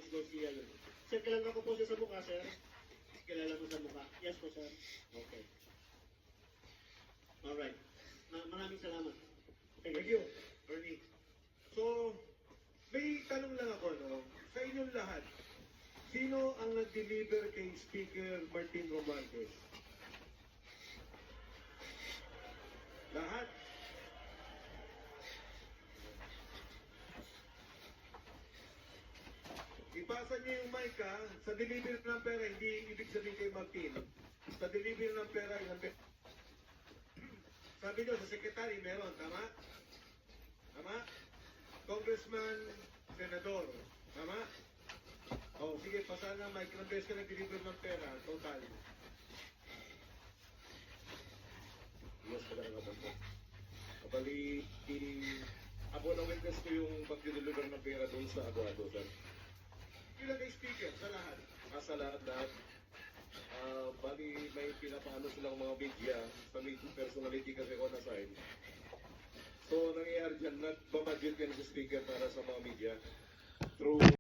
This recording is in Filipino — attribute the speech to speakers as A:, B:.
A: Vince Garcia yun. Sir, kilala ko po siya sa mukha, sir. Kilala mo sa mukha. Yes po, sir. Okay. Alright. Maraming salamat.
B: Thank you, Ernie. So, may tanong lang ako, no? Sa inyong lahat, sino ang nag-deliver kay Speaker Martin Romualdez? Lahat? Ipasa niyo yung mic, ha? Sa delivery ng pera, hindi ibig sabihin kay Martin. Sa delivery ng pera, yung pera. Sabi niyo, sa secretary meron, tama? Tama? Congressman, senador, tama? O, sige, pasahan na, Mike, ilang beses ka nag-deliver ng pera, total.
C: Yes, magandang hapon po. Bali, ako na witness ko yung pag-deliver ng pera doon sa Aguado, sir.
B: Ilang kay speaker sa lahat?
C: Sa lahat, bali may pinapaano silang mga media sa may personality kasi on aside. So, nangyayari dyan, nagbabudget yan sa speaker para sa mga media through